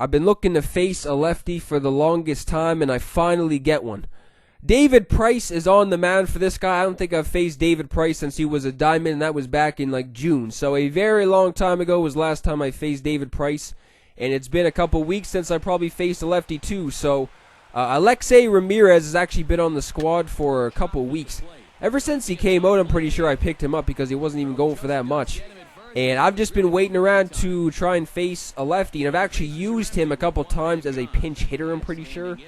I've been looking to face a lefty for the longest time, and I finally get one. David Price is on the mound for this guy. I don't think I've faced David Price since he was a diamond, and that was back in like June. So a very long time ago was last time I faced David Price, and it's been a couple weeks since I probably faced a lefty too. So ALEXEI RAMIREZ has actually been on the squad for a couple weeks. Ever since he came out, I'm pretty sure I picked him up because he wasn't even going for that much. And I've just been waiting around to try and face a lefty, and I've actually used him a couple times as a pinch hitter, I'm pretty sure.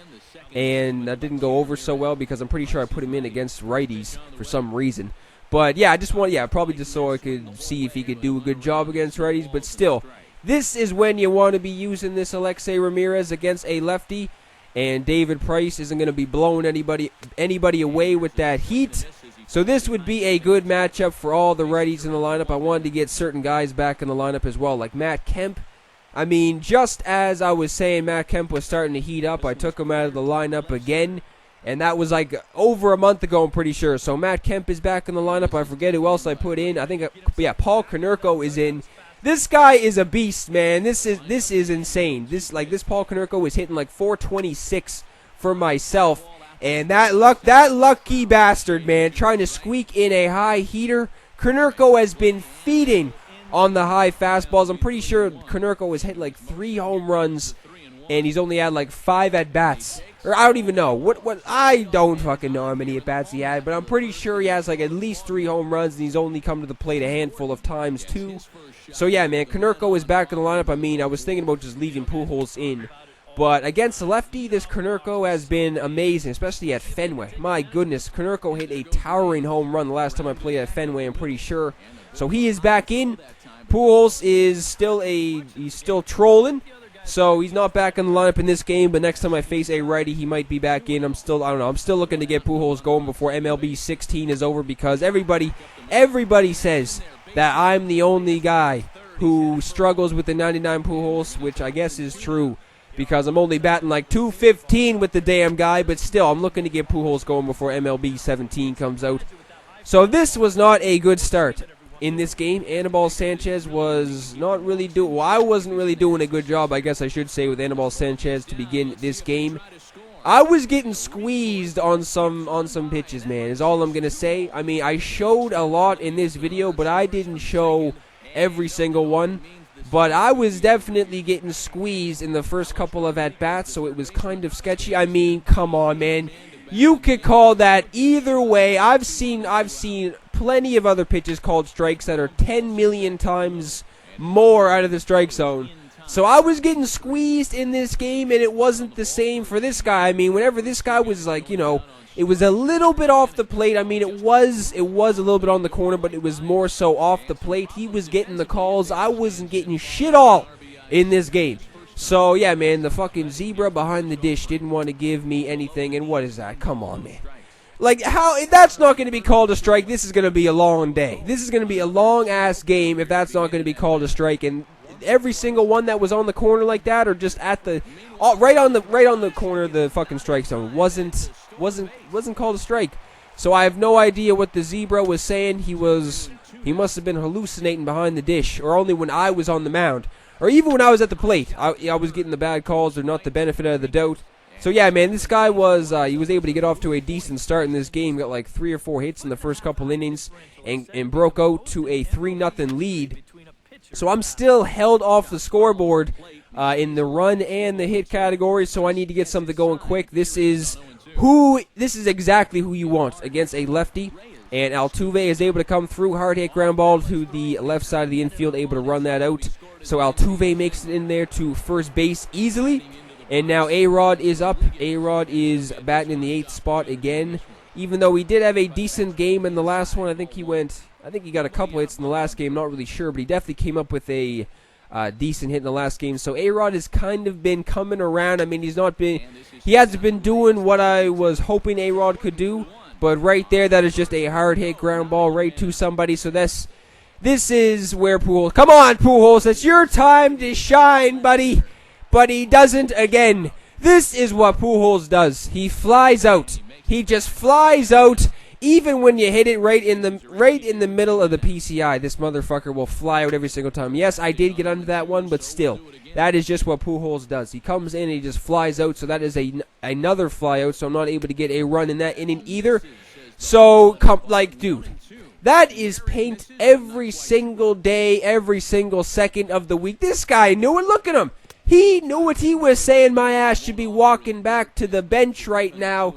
And that didn't go over so well because I'm pretty sure I put him in against righties for some reason. But yeah, I just want, probably just so I could see if he could do a good job against righties. But still, this is when you want to be using this ALEXEI RAMIREZ against a lefty. And David Price isn't going to be blowing anybody away with that heat. So this would be a good matchup for all the righties in the lineup. I wanted to get certain guys back in the lineup as well, like Matt Kemp. I mean, just as I was saying Matt Kemp was starting to heat up, I took him out of the lineup again. And that was like over a month ago, I'm pretty sure. So Matt Kemp is back in the lineup. I forget who else I put in. I think, Paul Konerko is in. This guy is a beast, man. This is insane. This Paul Konerko is hitting like 426 for myself. And that lucky bastard, man, trying to squeak in a high heater. Konerko has been feeding on the high fastballs. I'm pretty sure Konerko has hit like 3 home runs, and he's only had like 5 at-bats. Or I don't even know. I don't fucking know how many at-bats he had, but I'm pretty sure he has like at least 3 home runs, and he's only come to the plate a handful of times too. So yeah, man, Konerko is back in the lineup. I mean, I was thinking about just leaving Pujols in. But against the lefty, this Konerko has been amazing, especially at Fenway. My goodness, Konerko hit a towering home run the last time I played at Fenway, I'm pretty sure. So he is back in. Pujols is still trolling, so he's not back in the lineup in this game. But next time I face a righty, he might be back in. I'm still looking to get Pujols going before MLB 16 is over, because everybody says that I'm the only guy who struggles with the 99 Pujols, which I guess is true, because I'm only batting like 215 with the damn guy, but still, I'm looking to get Pujols going before MLB 17 comes out. So this was not a good start in this game. Anibal Sanchez was not really doing, I wasn't really doing a good job, I guess I should say, with Anibal Sanchez to begin this game. I was getting squeezed on some pitches, man, is all I'm going to say. I mean, I showed a lot in this video, but I didn't show every single one. But I was definitely getting squeezed in the first couple of at-bats, so it was kind of sketchy. I mean, come on, man. You could call that either way. I've seen plenty of other pitches called strikes that are 10 million times more out of the strike zone. So I was getting squeezed in this game, and it wasn't the same for this guy. I mean, whenever this guy was like, it was a little bit off the plate. I mean, it was a little bit on the corner, but it was more so off the plate. He was getting the calls. I wasn't getting shit all in this game. So, yeah, man, the fucking zebra behind the dish didn't want to give me anything. And what is that? Come on, man. Like, how? That's not going to be called a strike. This is going to be a long day. This is going to be a long-ass game if that's not going to be called a strike. And every single one that was on the corner like that, or just at the right on the corner of the fucking strike zone, wasn't called a strike. So I have no idea what the zebra was saying. He must have been hallucinating behind the dish, or only when I was on the mound, or even when I was at the plate. I was getting the bad calls, or not the benefit of the doubt. So yeah, man, this guy was able to get off to a decent start in this game. Got like 3 or 4 hits in the first couple innings, and broke out to a 3-0 lead. So I'm still held off the scoreboard in the run and the hit category. So I need to get something going quick. This is exactly who you want against a lefty. And Altuve is able to come through. Hard hit ground ball to the left side of the infield, able to run that out. So Altuve makes it in there to first base easily. And now A-Rod is up. A-Rod is batting in the 8th spot again. Even though he did have a decent game in the last one, I think he got a couple hits in the last game, not really sure, but he definitely came up with a decent hit in the last game. So A-Rod has kind of been coming around. I mean, he hasn't been doing what I was hoping A-Rod could do, but right there, that is just a hard hit ground ball right to somebody. So this is where Pujols, come on Pujols, it's your time to shine, buddy. But he doesn't again. This is what Pujols does. He flies out. He just flies out even when you hit it right in the middle of the PCI, this motherfucker will fly out every single time. Yes, I did get under that one, but still, that is just what Pujols does. He comes in and he just flies out, so that is another fly out, so I'm not able to get a run in that inning either. So, like, dude, that is paint every single day, every single second of the week. This guy knew it. Look at him. He knew what he was saying. My ass should be walking back to the bench right now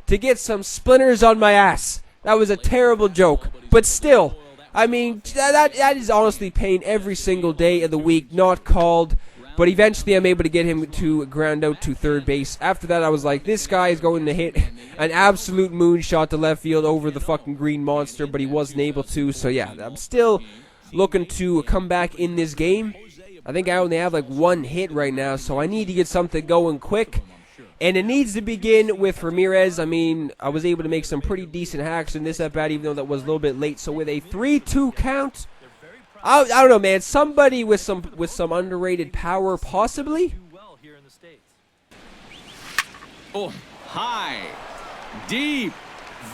to get some splinters on my ass. That was a terrible joke. But still, I mean, that is honestly paint every single day of the week, not called. But eventually I'm able to get him to ground out to third base. After that, I was like, this guy is going to hit an absolute moonshot to left field over the fucking green monster, but he wasn't able to. So yeah, I'm still looking to come back in this game. I think I only have like one hit right now, so I need to get something going quick. And it needs to begin with Ramirez. I mean, I was able to make some pretty decent hacks in this at-bat, even though that was a little bit late. So with a 3-2 count, I don't know, man. Somebody with some underrated power, possibly. Oh, high, deep.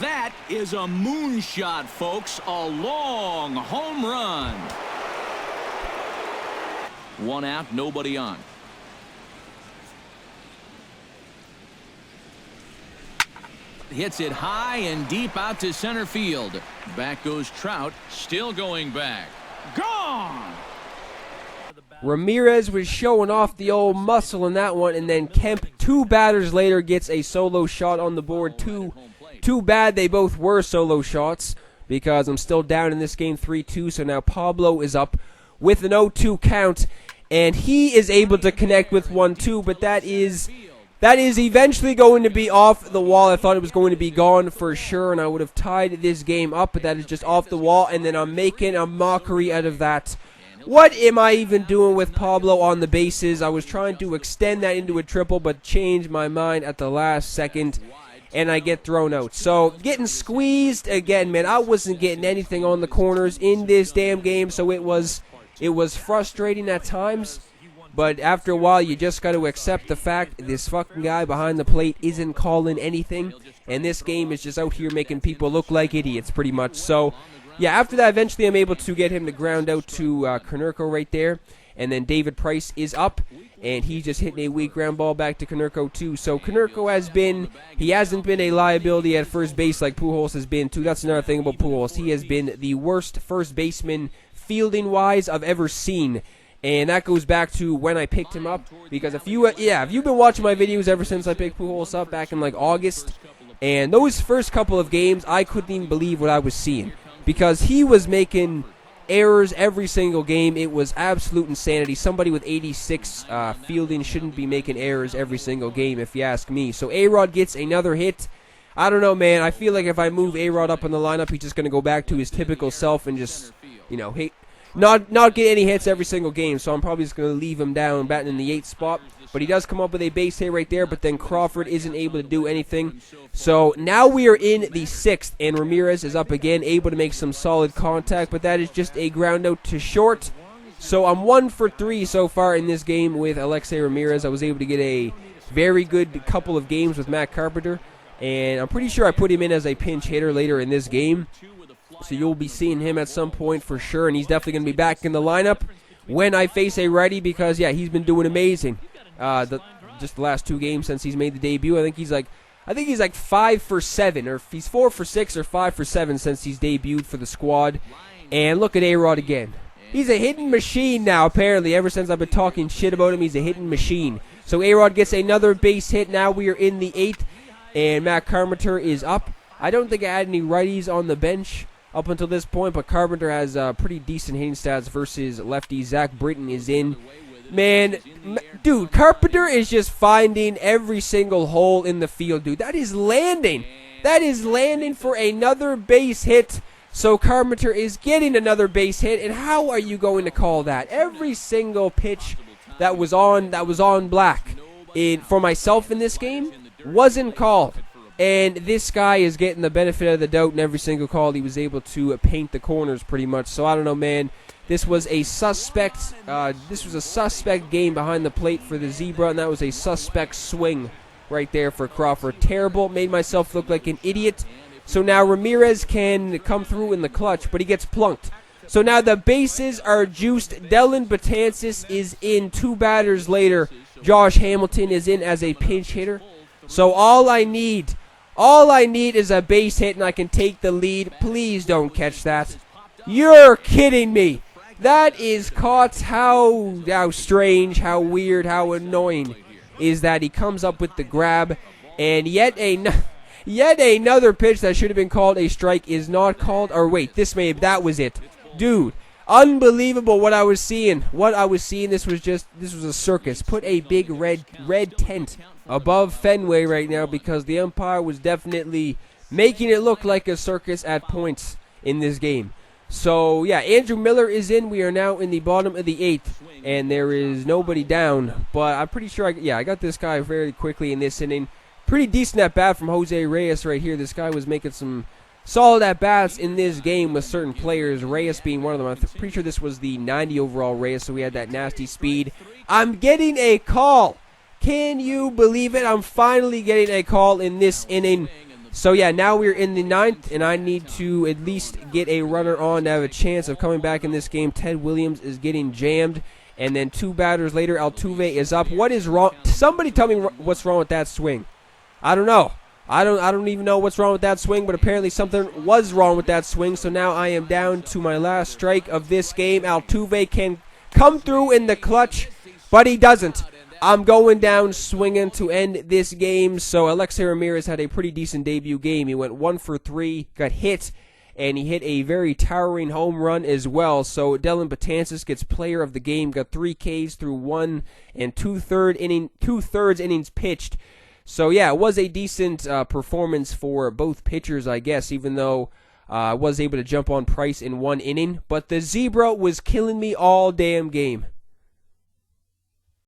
That is a moonshot, folks. A long home run. One out, nobody on. Hits it high and deep out to center field. Back goes Trout, still going back. Gone! Ramirez was showing off the old muscle in that one, and then Kemp, 2 batters later, gets a solo shot on the board. Too bad they both were solo shots, because I'm still down in this game 3-2, so now Pablo is up with an 0-2 count, and he is able to connect with 1-2, but that is eventually going to be off the wall. I thought it was going to be gone for sure, and I would have tied this game up, but that is just off the wall, and then I'm making a mockery out of that. What am I even doing with Pablo on the bases? I was trying to extend that into a triple, but changed my mind at the last second, and I get thrown out. So, getting squeezed again, man. I wasn't getting anything on the corners in this damn game, so it was frustrating at times. But after a while, you just got to accept the fact this fucking guy behind the plate isn't calling anything. And this game is just out here making people look like idiots, pretty much. So, yeah, after that, eventually I'm able to get him to ground out to Konerko right there. And then David Price is up, and he's just hitting a weak ground ball back to Konerko too. So Konerko hasn't been a liability at first base like Pujols has been too. That's another thing about Pujols. He has been the worst first baseman fielding-wise I've ever seen. And that goes back to when I picked him up, because if you've been watching my videos ever since I picked Pujols up back in like August, and those first couple of games, I couldn't even believe what I was seeing, because he was making errors every single game. It was absolute insanity. Somebody with 86 fielding shouldn't be making errors every single game, if you ask me. So A-Rod gets another hit. I don't know, man. I feel like if I move A-Rod up in the lineup, he's just going to go back to his typical self and just, not get any hits every single game, so I'm probably just going to leave him down batting in the 8th spot. But he does come up with a base hit right there, but then Crawford isn't able to do anything. So now we are in the 6th, and Ramirez is up again, able to make some solid contact, but that is just a ground out to short. So I'm 1 for 3 so far in this game with ALEXEI RAMIREZ. I was able to get a very good couple of games with Matt Carpenter, and I'm pretty sure I put him in as a pinch hitter later in this game. So you'll be seeing him at some point for sure, and he's definitely going to be back in the lineup when I face a righty, because, yeah, he's been doing amazing. Just the last 2 games since he's made the debut. I think he's like 5 for 7, or he's 4 for 6 or 5 for 7 since he's debuted for the squad. And look at A-Rod again. He's a hitting machine now, apparently. Ever since I've been talking shit about him, he's a hitting machine. So A-Rod gets another base hit. Now we are in the 8th, and Matt Carpenter is up. I don't think I had any righties on the bench up until this point, but Carpenter has pretty decent hitting stats versus lefty. Zach Britton is in. Man, dude, Carpenter is just finding every single hole in the field, dude. That is landing. That is landing for another base hit. So Carpenter is getting another base hit, and how are you going to call that? Every single pitch that was on black for myself in this game wasn't called. And this guy is getting the benefit of the doubt in every single call. He was able to paint the corners pretty much. So I don't know, man. This was a suspect. Game behind the plate for the Zebra, and that was a suspect swing right there for Crawford. Terrible. Made myself look like an idiot. So now Ramirez can come through in the clutch, but he gets plunked. So now the bases are juiced. Dellin Betances is in. 2 batters later, Josh Hamilton is in as a pinch hitter. So all I need is a base hit and I can take the lead. Please don't catch that. You're kidding me. That is caught. How strange, how weird, how annoying is that? He comes up with the grab, and yet another pitch that should have been called a strike is not called. Or wait, that was it. Dude, unbelievable what I was seeing. This was a circus. Put a big red tent above Fenway right now because the umpire was definitely making it look like a circus at points in this game. So, yeah, Andrew Miller is in. We are now in the bottom of the 8th, and there is nobody down. But I'm pretty sure, I got this guy very quickly in this inning. Pretty decent at bat from Jose Reyes right here. This guy was making some solid at bats in this game with certain players, Reyes being one of them. I'm pretty sure this was the 90 overall Reyes, so we had that nasty speed. I'm getting a call. Can you believe it? I'm finally getting a call in this inning. So, yeah, now we're in the 9th, and I need to at least get a runner on to have a chance of coming back in this game. Ted Williams is getting jammed, and then 2 batters later, Altuve is up. What is wrong? Somebody tell me what's wrong with that swing. I don't know. I don't even know what's wrong with that swing, but apparently something was wrong with that swing. So now I am down to my last strike of this game. Altuve can come through in the clutch, but he doesn't. I'm going down swinging to end this game. So ALEXEI Ramirez had a pretty decent debut game. He went 1 for 3, got hit, and he hit a very towering home run as well. So Dellin Betances gets player of the game, got 3 Ks through 1 and 2/3 innings pitched. So yeah, it was a decent performance for both pitchers, I guess, even though I was able to jump on Price in 1 inning. But the Zebra was killing me all damn game.